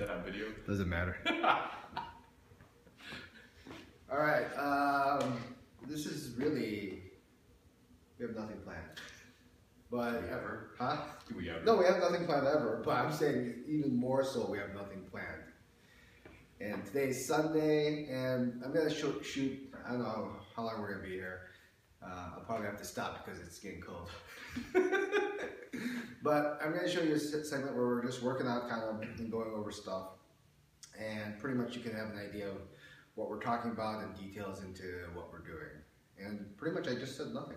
that on video? Doesn't matter. All right. This is really, we have nothing planned. But Do we ever? Huh? Do we ever? No, we have nothing planned ever. But I'm saying even more so, we have nothing planned. And today's Sunday, and I'm gonna shoot. I don't know how long we're gonna be here. I'll probably have to stop because it's getting cold. But I'm gonna show you a segment where we're just working out kind of and going over stuff. And pretty much you can have an idea of what we're talking about and details into what we're doing. And pretty much I just said nothing.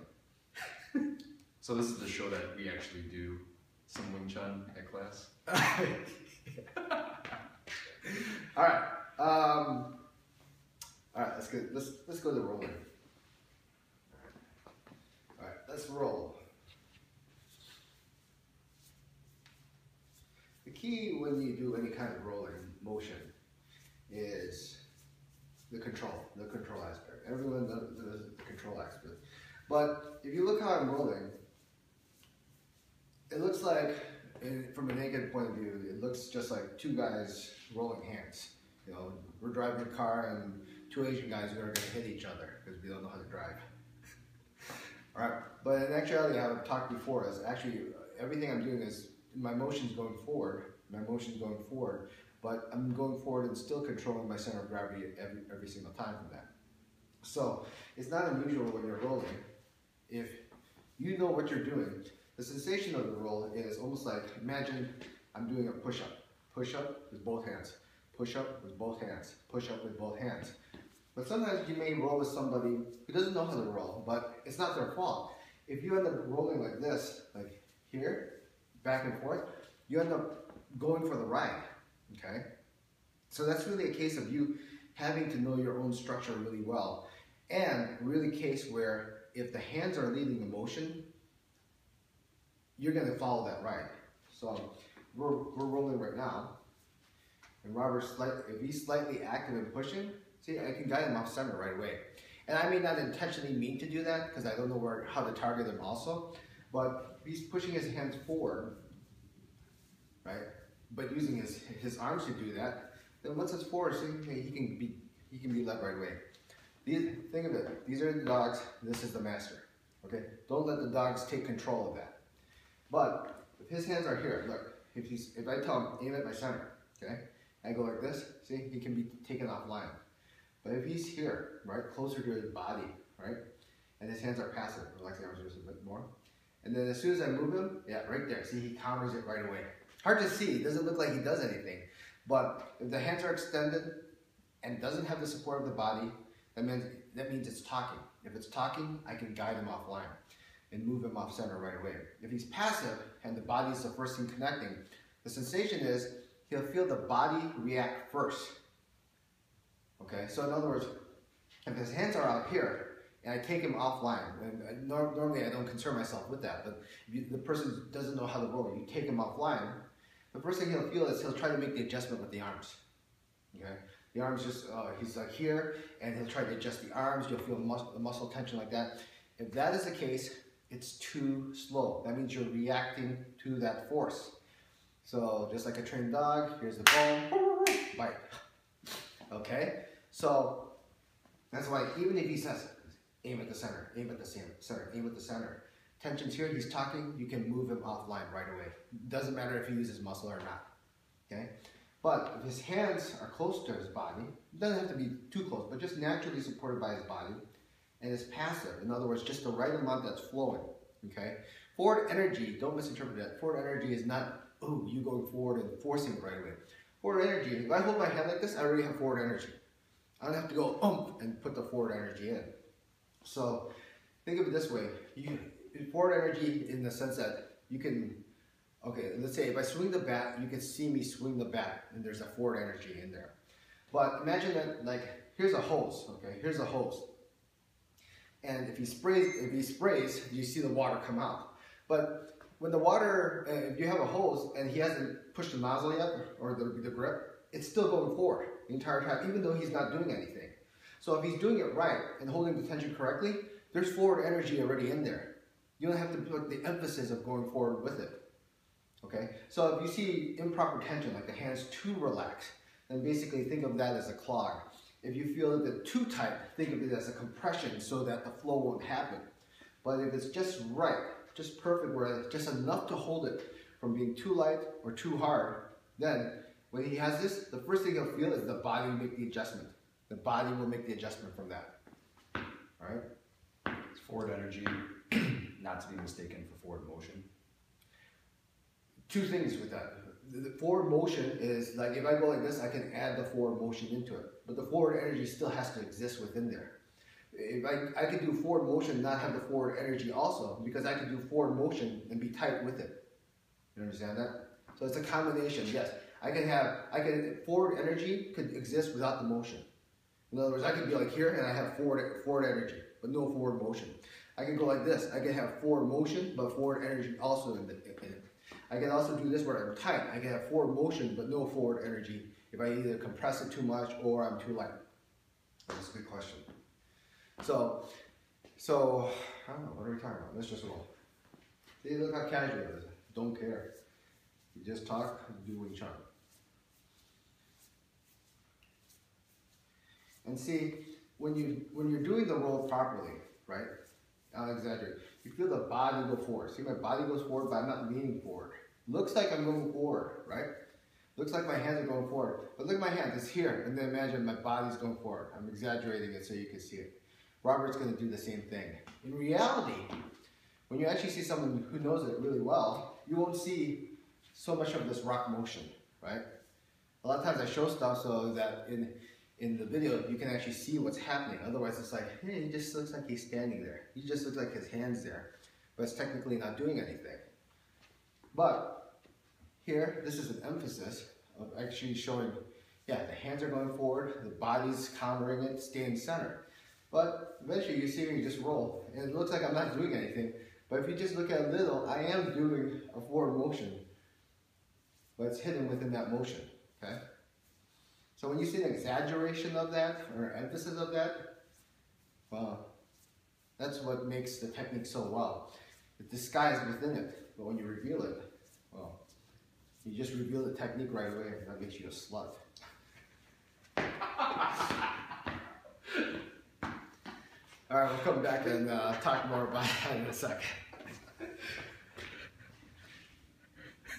So this is the show that we actually do some Wing Chun at class? All right. All right, let's go to rolling. All right, let's roll. The key when you do any kind of rolling motion is the control aspect. Everyone does the control aspect. But if you look how I'm rolling, it looks like, from a naked point of view, it looks just like two guys rolling hands. You know, we're driving a car and two Asian guys who are going to hit each other because we don't know how to drive. All right, but in actuality, I've talked before, is actually everything I'm doing is my motion's going forward. But I'm going forward and still controlling my center of gravity every single time from that. So it's not unusual when you're rolling. If you know what you're doing, the sensation of the roll is almost like, imagine I'm doing a push-up. Push-up with both hands. Push-up with both hands. Push-up with both hands. But sometimes you may roll with somebody who doesn't know how to roll, but it's not their fault. If you end up rolling like this, like here, back and forth, you end up going for the ride, okay? So that's really a case of you having to know your own structure really well, and really a case where if the hands are leading the motion, you're going to follow that ride. So we're rolling right now, and Robert's if he's slightly active and pushing, see, I can guide him off center right away. And I may not intentionally mean to do that because I don't know how to target him also, but if he's pushing his hands forward, right, but using his arms to do that, then once it's forward, see, he can be led right away. Think of it, these are the dogs, this is the master, okay? Don't let the dogs take control of that. But if his hands are here, look, if I tell him, aim at my center, okay? I go like this, see, he can be taken offline. But if he's here, right, closer to his body, right, and his hands are passive, relax the arms just a bit more, and then as soon as I move him, yeah, right there, see, he counters it right away. Hard to see, it doesn't look like he does anything, but if the hands are extended and doesn't have the support of the body, that means it's talking. If it's talking, I can guide him offline and move him off center right away. If he's passive and the body is the first thing connecting, the sensation is he'll feel the body react first. Okay, so in other words, if his hands are out here and I take him offline, and normally I don't concern myself with that, but if the person doesn't know how to roll, you take him offline, the first thing he'll feel is he'll try to make the adjustment with the arms. Okay, the arms just, he's like here, and he'll try to adjust the arms, you'll feel the muscle tension like that. If that is the case, it's too slow. That means you're reacting to that force. So just like a trained dog, here's the bone, bite. Okay, so that's why even if he says, aim at the center, aim at the center, aim at the center, tension's here, he's talking, you can move him offline right away. Doesn't matter if he uses muscle or not, okay? But if his hands are close to his body, it doesn't have to be too close, but just naturally supported by his body, and it's passive, in other words, just the right amount that's flowing, okay? Forward energy, don't misinterpret that. Forward energy is not, oh, you going forward and forcing it right away. Forward energy, if I hold my hand like this, I already have forward energy. I don't have to go and put the forward energy in. So think of it this way, forward energy in the sense that you can, okay, let's say if I swing the bat, you can see me swing the bat and there's a forward energy in there. But imagine that, like, here's a hose, okay, here's a hose. And if he sprays, you see the water come out. But when the water, if you have a hose and he hasn't pushed the nozzle yet, or the grip, it's still going forward the entire time, even though he's not doing anything. So if he's doing it right and holding the tension correctly, there's forward energy already in there. You don't have to put the emphasis of going forward with it. Okay, so if you see improper tension, like the hands too relaxed, then basically think of that as a clog. If you feel a bit too tight, think of it as a compression so that the flow won't happen. But if it's just right, just perfect, where it's just enough to hold it from being too light or too hard, then when he has this, the first thing he'll feel is the body will make the adjustment. The body will make the adjustment from that. All right? It's forward energy, not to be mistaken for forward motion. Two things with that. The forward motion is like if I go like this, I can add the forward motion into it. But the forward energy still has to exist within there. If I could do forward motion, not have the forward energy also, because I could do forward motion and be tight with it. You understand that? So it's a combination, yes. Forward energy could exist without the motion. In other words, I could be like here and I have forward energy, but no forward motion. I can go like this. I can have forward motion, but forward energy also in it. I can also do this where I'm tight. I can have forward motion, but no forward energy if I either compress it too much or I'm too light. That's a good question. So I don't know, what are we talking about? Let's just roll. See, look how casual it is. Don't care. You just talk, do Wing Chun. And see, when you're doing the roll properly, right? I'll exaggerate. You feel the body go forward. See, my body goes forward, but I'm not leaning forward. Looks like I'm going forward, right? Looks like my hands are going forward. But look at my hand, it's here. And then imagine my body's going forward. I'm exaggerating it so you can see it. Robert's going to do the same thing. In reality, when you actually see someone who knows it really well, you won't see so much of this rock motion, right? A lot of times I show stuff so that in the video you can actually see what's happening. Otherwise it's like, hey, he just looks like he's standing there. He just looks like his hand's there. But it's technically not doing anything. But here, this is an emphasis of actually showing, yeah, the hands are going forward, the body's countering it, staying center. But eventually you see me just roll, and it looks like I'm not doing anything. But if you just look at a little, I am doing a forward motion, but it's hidden within that motion, okay? So when you see an exaggeration of that, or emphasis of that, well, that's what makes the technique so well. It's disguised within it, but when you reveal it, well, you just reveal the technique right away, and that makes you a slut. All right, we'll come back and talk more about that in a second.